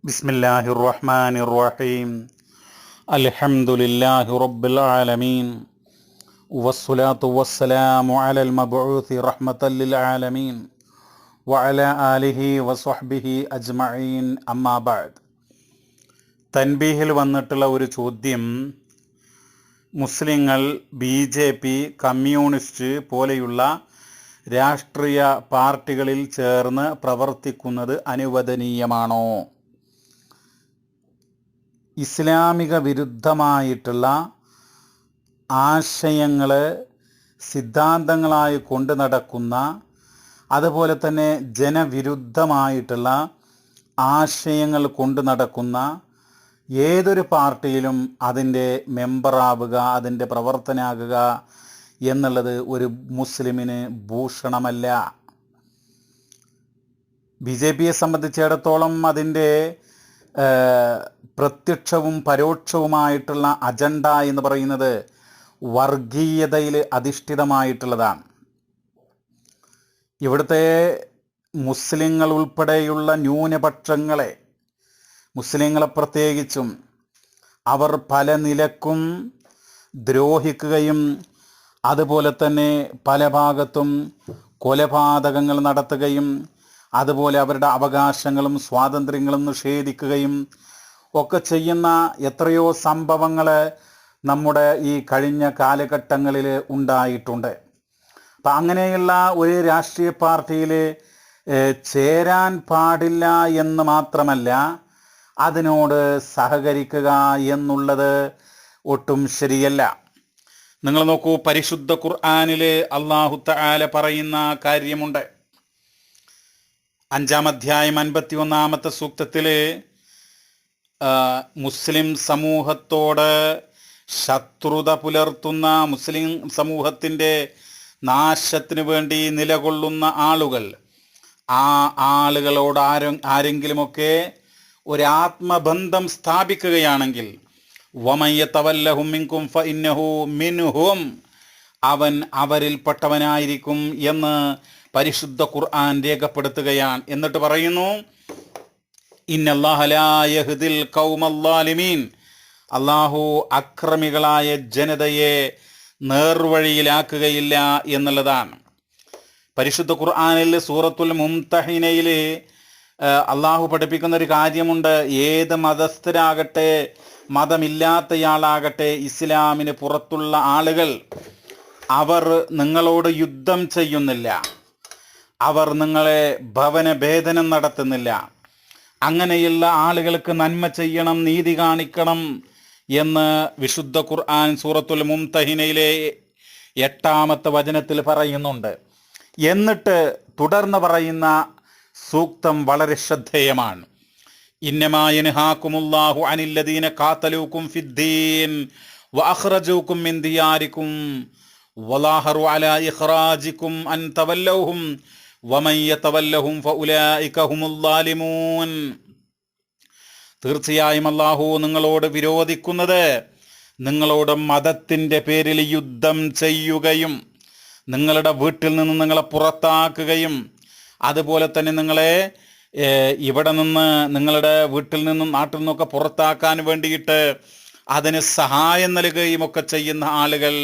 ബിസ്മില്ലാഹിർ റഹ്മാനിർ റഹീം. അൽഹംദുലില്ലാഹി റബ്ബിൽ ആലമീൻ വസ്സലാത്തു വസ്സലാമു അലൽ മബ്ഊസി റഹ്മത്തൽ ലിൽ ആലമീൻ വഅലാ ആലിഹി വസ്വഹ്ബിഹി അജ്മഈൻ. അമ്മാ ബഅദ്. തൻബീഹിൽ വന്നിട്ടുള്ള ഒരു ചോദ്യം, മുസ്ലിങ്ങൾ BJP, കമ്മ്യൂണിസ്റ്റ് പോലെയുള്ള രാഷ്ട്രീയ പാർട്ടികളിൽ ചേർന്ന് പ്രവർത്തിക്കുന്നത് അനുവദനീയമാണോ? ഇസ്ലാമിക വിരുദ്ധമായിട്ടുള്ള ആശയങ്ങൾ സിദ്ധാന്തങ്ങളായി കൊണ്ടു നടക്കുന്ന, അതുപോലെ തന്നെ ജനവിരുദ്ധമായിട്ടുള്ള ആശയങ്ങൾ കൊണ്ടു നടക്കുന്ന ഏതൊരു പാർട്ടിയിലും അതിൻ്റെ മെമ്പറാവുക, അതിൻ്റെ പ്രവർത്തനാകുക എന്നുള്ളത് ഒരു മുസ്ലിമിന് ഭൂഷണമല്ല. BJPയെ സംബന്ധിച്ചിടത്തോളം അതിൻ്റെ പ്രത്യക്ഷവും പരോക്ഷവുമായിട്ടുള്ള അജണ്ട എന്ന് പറയുന്നത് വർഗീയതയിൽ അധിഷ്ഠിതമായിട്ടുള്ളതാണ്. ഇവിടുത്തെ മുസ്ലിങ്ങൾ ഉൾപ്പെടെയുള്ള ന്യൂനപക്ഷങ്ങളെ, മുസ്ലിങ്ങളെ പ്രത്യേകിച്ചും, അവർ പല നിലക്കും ദ്രോഹിക്കുകയും അതുപോലെ തന്നെ പല ഭാഗത്തും കൊലപാതകങ്ങൾ നടത്തുകയും അതുപോലെ അവരുടെ അവകാശങ്ങളും സ്വാതന്ത്ര്യങ്ങളും നിഷേധിക്കുകയും ഒക്കെ ചെയ്യുന്ന എത്രയോ സംഭവങ്ങൾ നമ്മുടെ ഈ കഴിഞ്ഞ കാലഘട്ടങ്ങളിൽ ഉണ്ടായിട്ടുണ്ട്. അപ്പം അങ്ങനെയുള്ള ഒരു രാഷ്ട്രീയ പാർട്ടിയിൽ ചേരാൻ പാടില്ല എന്ന് മാത്രമല്ല, അതിനോട് സഹകരിക്കുക എന്നുള്ളത് ഒട്ടും ശരിയല്ല. നിങ്ങൾ നോക്കൂ, പരിശുദ്ധ ഖുർആനിൽ അല്ലാഹു തആല പറയുന്ന കാര്യമുണ്ട്. 5-ാം അധ്യായം 51-ാമത്തെ സൂക്തത്തിൽ മുസ്ലിം സമൂഹത്തോട് ശത്രുത പുലർത്തുന്ന, മുസ്ലിം സമൂഹത്തിൻ്റെ നാശത്തിന് വേണ്ടി നിലകൊള്ളുന്ന ആളുകൾ, ആ ആളുകളോട് ആരെങ്കിലുമൊക്കെ ഒരാത്മബന്ധം സ്ഥാപിക്കുകയാണെങ്കിൽ വമൻ യതവല്ലഹും മിൻകും ഫഇന്നഹു മിൻഹും, അവൻ അവരിൽപ്പെട്ടവനായിരിക്കും എന്ന് പരിശുദ്ധ ഖുർആൻ രേഖപ്പെടുത്തുകയാണ്. എന്നിട്ട് പറയുന്നു, ഇന്നല്ലാഹ ലാ യഹ്ദിൽ ഖൗമൽ ളാലിമീൻ, അല്ലാഹു അക്രമികളായ ജനതയെ നേർവഴിയിലാക്കുകയില്ല എന്നുള്ളതാണ്. പരിശുദ്ധ ഖുർആനിൽ സൂറത്തുൽ മുംതഹിനയിൽ അല്ലാഹു പഠിപ്പിക്കുന്ന ഒരു കാര്യമുണ്ട്. ഏത് മതസ്ഥരാകട്ടെ മതമില്ലാത്തയാളാകട്ടെ, ഇസ്ലാമിന് പുറത്തുള്ള ആളുകൾ, അവർ നിങ്ങളോട് യുദ്ധം ചെയ്യുന്നില്ല, അവർ നിങ്ങളെ ഭവനഭേദനം നടത്തുന്നില്ല. അങ്ങനെയുള്ള ആളുകൾക്ക് നന്മ ചെയ്യണം, നീതി കാണിക്കണം എന്ന് വിശുദ്ധ ഖുർആൻ സൂറത്തുൽ മുംതഹിനയിലെ 8-ാമത്തെ വചനത്തിൽ പറയുന്നുണ്ട്. എന്നിട്ട് തുടർന്ന് പറയുന്ന സൂക്തം വളരെ ശ്രദ്ധേയമാണ്. ഇന്നമാ യൻഹാകുമുല്ലാഹു അനില്ലദീന ഖാതലൂകും ഫിദ്ദീൻ വഅഖ്റജൂകും മിൻ ദിയാരികും വലാഹറു അലാ ഇഖ്റാജികും അൻ തവല്ലൗഹും വമൻ യതവല്ലഹും ഫഉലൈക ഹുമുൽ ളാലിമൂൻ. തീർച്ചയായും അല്ലാഹു നിങ്ങളോട് വിരോധിക്കുന്നത് നിങ്ങളോട് മതത്തിൻ്റെ പേരിൽ യുദ്ധം ചെയ്യുകയും നിങ്ങളുടെ വീട്ടിൽ നിന്ന് നിങ്ങളെ പുറത്താക്കുകയും അതുപോലെ തന്നെ നിങ്ങളെ ഇവിടെ നിന്ന്, നിങ്ങളുടെ വീട്ടിൽ നിന്നും നാട്ടിൽ നിന്നൊക്കെ പുറത്താക്കാൻ വേണ്ടിയിട്ട് അതിന് സഹായം നൽകുകയും ഒക്കെ ചെയ്യുന്ന ആളുകൾ,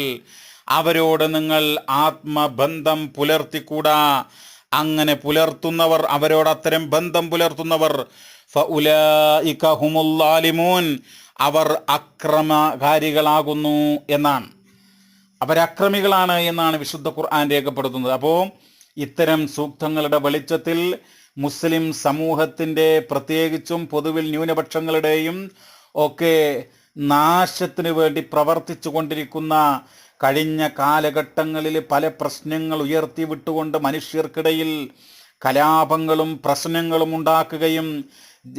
അവരോട് നിങ്ങൾ ആത്മബന്ധം പുലർത്തിക്കൂടാ. അങ്ങനെ പുലർത്തുന്നവർ, അവരോട് അത്തരം ബന്ധം പുലർത്തുന്നവർ ഫഉലൈക ഹുമുൽ ളാലിമൂൻ, അവർ അക്രമകാരികളാകുന്നു എന്നാണ്. അവരക്രമികളാണ് എന്നാണ് വിശുദ്ധ ഖുർആൻ രേഖപ്പെടുത്തുന്നത്. അപ്പോൾ ഇത്തരം സൂക്തങ്ങളുടെ വെളിച്ചത്തിൽ മുസ്ലിം സമൂഹത്തിൻ്റെ, പ്രത്യേകിച്ചും പൊതുവിൽ ന്യൂനപക്ഷങ്ങളുടെയും ഒക്കെ നാശത്തിന് വേണ്ടി പ്രവർത്തിച്ചു കൊണ്ടിരിക്കുന്ന, കഴിഞ്ഞ കാലഘട്ടങ്ങളിൽ പല പ്രശ്നങ്ങൾ ഉയർത്തി വിട്ടുകൊണ്ട് മനുഷ്യർക്കിടയിൽ കലാപങ്ങളും പ്രശ്നങ്ങളും ഉണ്ടാക്കുകയും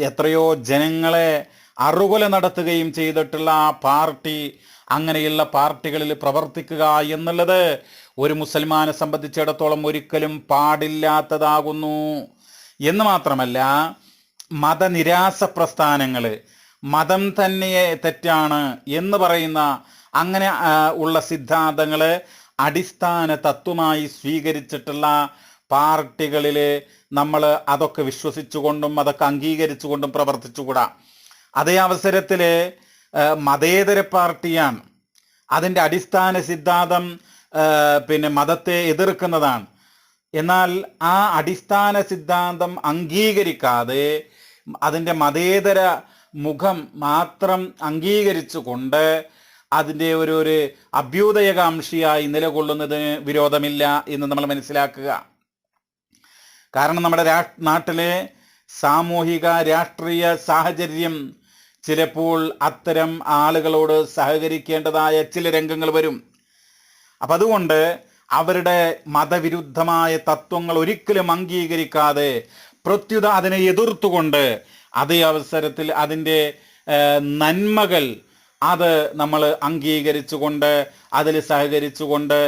എത്രയോ ജനങ്ങളെ അറുകൊല നടത്തുകയും ചെയ്തിട്ടുള്ള ആ പാർട്ടി, അങ്ങനെയുള്ള പാർട്ടികളിൽ പ്രവർത്തിക്കുക എന്നുള്ളത് ഒരു മുസൽമാനെ സംബന്ധിച്ചിടത്തോളം ഒരിക്കലും പാടില്ലാത്തതാകുന്നു. എന്ന് മാത്രമല്ല, മതനിരാസ പ്രസ്ഥാനങ്ങൾ, മതം തന്നെ തെറ്റാണ് എന്ന് പറയുന്ന അങ്ങനെ ഉള്ള സിദ്ധാന്തങ്ങൾ അടിസ്ഥാന തത്വമായി സ്വീകരിച്ചിട്ടുള്ള പാർട്ടികളിൽ നമ്മൾ അതൊക്കെ വിശ്വസിച്ചുകൊണ്ടും അതൊക്കെ അംഗീകരിച്ചുകൊണ്ടും പ്രവർത്തിച്ചുകൂടാ. അതേ അവസരത്തിൽ മതേതര പാർട്ടിയാണ്, അതിൻ്റെ അടിസ്ഥാന സിദ്ധാന്തം മതത്തെ എതിർക്കുന്നതാണ്. എന്നാൽ ആ അടിസ്ഥാന സിദ്ധാന്തം അംഗീകരിക്കാതെ അതിൻ്റെ മതേതര മുഖം മാത്രം അംഗീകരിച്ചുകൊണ്ട് അതിൻ്റെ ഒരു അഭ്യുദയകാംക്ഷിയായി നിലകൊള്ളുന്നതിന് വിരോധമില്ല എന്ന് നമ്മൾ മനസ്സിലാക്കുക. കാരണം നമ്മുടെ നാട്ടിലെ സാമൂഹിക രാഷ്ട്രീയ സാഹചര്യം ചിലപ്പോൾ അത്തരം ആളുകളോട് സഹകരിക്കേണ്ടതായ ചില രംഗങ്ങൾ വരും. അപ്പം അതുകൊണ്ട് അവരുടെ മതവിരുദ്ധമായ തത്വങ്ങൾ ഒരിക്കലും അംഗീകരിക്കാതെ പ്രത്യുത അതിനെ എതിർത്തുകൊണ്ട് അതേ അവസരത്തിൽ അതിൻ്റെ നന്മകൾ അത് നമ്മൾ അംഗീകരിച്ചുകൊണ്ട് അതിൽ സഹകരിച്ചുകൊണ്ട്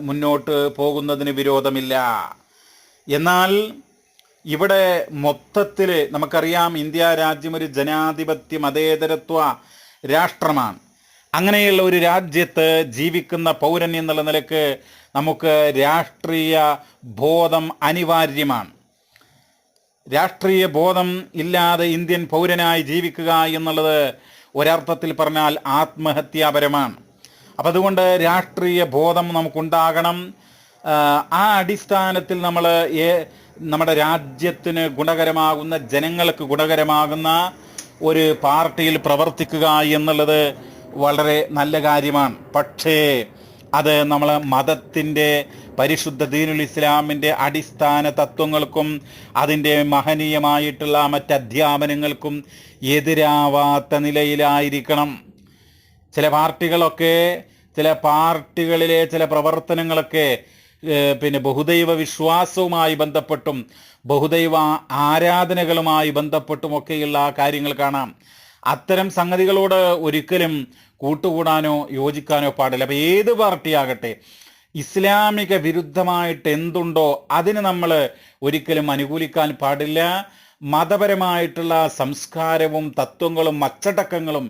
മുന്നോട്ട് പോകുന്നതിന് വിരോധമില്ല. എന്നാൽ ഇവിടെ മൊത്തത്തിൽ നമുക്കറിയാം, ഇന്ത്യ രാജ്യം ഒരു ജനാധിപത്യ മതേതരത്വ രാഷ്ട്രമാണ്. അങ്ങനെയുള്ള ഒരു രാജ്യത്ത് ജീവിക്കുന്ന പൗരൻ എന്നുള്ള നിലക്ക് നമുക്ക് രാഷ്ട്രീയ ബോധം അനിവാര്യമാണ്. രാഷ്ട്രീയ ബോധം ഇല്ലാതെ ഇന്ത്യൻ പൗരനായി ജീവിക്കുക എന്നുള്ളത് ഒരർത്ഥത്തിൽ പറഞ്ഞാൽ ആത്മഹത്യാപരമാണ്. അപ്പം അതുകൊണ്ട് രാഷ്ട്രീയ ബോധം നമുക്കുണ്ടാകണം. ആ അടിസ്ഥാനത്തിൽ നമ്മൾ നമ്മുടെ രാജ്യത്തിന് ഗുണകരമാകുന്ന, ജനങ്ങൾക്ക് ഗുണകരമാകുന്ന ഒരു പാർട്ടിയിൽ പ്രവർത്തിക്കുക എന്നുള്ളത് വളരെ നല്ല കാര്യമാണ്. പക്ഷേ അത് നമ്മൾ മതത്തിൻ്റെ പരിശുദ്ധ ദീനുൽ ഇസ്ലാമിൻ്റെ അടിസ്ഥാന തത്വങ്ങൾക്കും അതിൻ്റെ മഹനീയമായിട്ടുള്ള മറ്റധ്യാപനങ്ങൾക്കും എതിരാവാത്ത നിലയിലായിരിക്കണം. ചില പാർട്ടികളിലെ ചില പ്രവർത്തനങ്ങളൊക്കെ ബഹുദൈവ വിശ്വാസവുമായി ബന്ധപ്പെട്ടും ബഹുദൈവ ആരാധനകളുമായി ബന്ധപ്പെട്ടുമൊക്കെയുള്ള കാര്യങ്ങൾ കാണാം. അത്തരം സംഗതികളോട് ഒരിക്കലും കൂട്ടുകൂടാനോ യോജിക്കാനോ പാടില്ല. അപ്പം ഏത് പാർട്ടിയാകട്ടെ, ഇസ്ലാമിക വിരുദ്ധമായിട്ട് എന്തുണ്ടോ അതിന് നമ്മൾ ഒരിക്കലും അനുകൂലിക്കാൻ പാടില്ല. മതപരമായിട്ടുള്ള സംസ്കാരവും തത്വങ്ങളും അച്ചടക്കങ്ങളും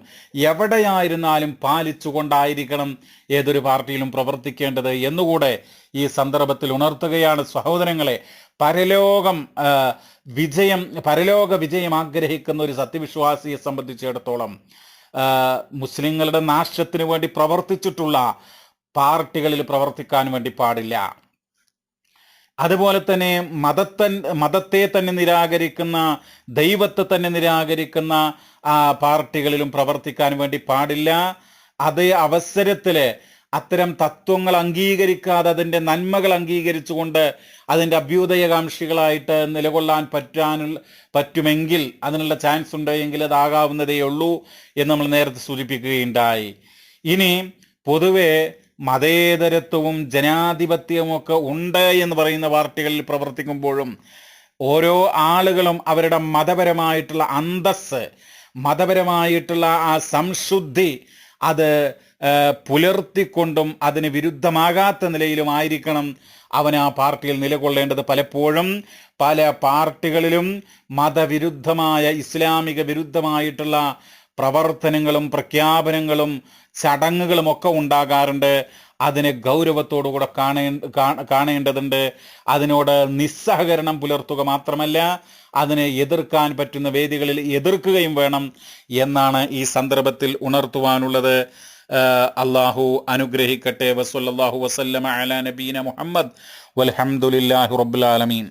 എവിടെയായിരുന്നാലും പാലിച്ചുകൊണ്ടായിരിക്കണം ഏതൊരു പാർട്ടിയിലും പ്രവർത്തിക്കേണ്ടത് എന്നുകൂടെ ഈ സന്ദർഭത്തിൽ ഉണർത്തുകയാണ്. സഹോദരങ്ങളെ, പരലോക വിജയം ആഗ്രഹിക്കുന്ന ഒരു സത്യവിശ്വാസിയെ സംബന്ധിച്ചിടത്തോളം മുസ്ലിങ്ങളുടെ നാശത്തിന് വേണ്ടി പ്രവർത്തിച്ചിട്ടുള്ള പാർട്ടികളിൽ പ്രവർത്തിക്കാൻ വേണ്ടി പാടില്ല. അതുപോലെ തന്നെ മതത്തെ തന്നെ നിരാകരിക്കുന്ന, ദൈവത്തെ തന്നെ നിരാകരിക്കുന്ന പാർട്ടികളിലും പ്രവർത്തിക്കാൻ വേണ്ടി പാടില്ല. അതേ അവസരത്തിൽ അത്തരം തത്വങ്ങൾ അംഗീകരിക്കാതെ അതിൻ്റെ നന്മകൾ അംഗീകരിച്ചുകൊണ്ട് അതിൻ്റെ അഭ്യുദയകാംക്ഷികളായിട്ട് നിലകൊള്ളാൻ പറ്റുമെങ്കിൽ, അതിനുള്ള ചാൻസ് ഉണ്ടെങ്കിൽ അതാകാവുന്നതേ ഉള്ളൂ എന്ന് നമ്മൾ നേരത്തെ സൂചിപ്പിക്കുകയുണ്ടായി. ഇനി പൊതുവെ മതേതരത്വവും ജനാധിപത്യവും ഒക്കെ ഉണ്ട് എന്ന് പറയുന്ന പാർട്ടികളിൽ പ്രവർത്തിക്കുമ്പോഴും ഓരോ ആളുകളും അവരുടെ മതപരമായിട്ടുള്ള അന്തസ്സ്, മതപരമായിട്ടുള്ള ആ സംശുദ്ധി അത് പുലർത്തിക്കൊണ്ടും അതിന് വിരുദ്ധമാകാത്ത നിലയിലുമായിരിക്കണം അവൻ ആ പാർട്ടിയിൽ നിലകൊള്ളേണ്ടത്. പലപ്പോഴും പല പാർട്ടികളിലും മതവിരുദ്ധമായ, ഇസ്ലാമിക വിരുദ്ധമായിട്ടുള്ള പ്രവർത്തനങ്ങളും പ്രഖ്യാപനങ്ങളും ചടങ്ങുകളും ഒക്കെ ഉണ്ടാകാറുണ്ട്. അതിനെ ഗൗരവത്തോടുകൂടെ കാണേണ്ടതുണ്ട്. അതിനോട് നിസ്സഹകരണം പുലർത്തുക മാത്രമല്ല, അതിനെ എതിർക്കാൻ പറ്റുന്ന വേദികളിൽ എതിർക്കുകയും വേണം എന്നാണ് ഈ സന്ദർഭത്തിൽ ഉണർത്തുവാനുള്ളത്. അള്ളാഹു അനുഗ്രഹിക്കട്ടെ. വസല്ലല്ലാഹു വസല്ലമ അലാ നബീന മുഹമ്മദ് വൽഹംദുലില്ലാഹി റബ്ബിൽ ആലമീൻ.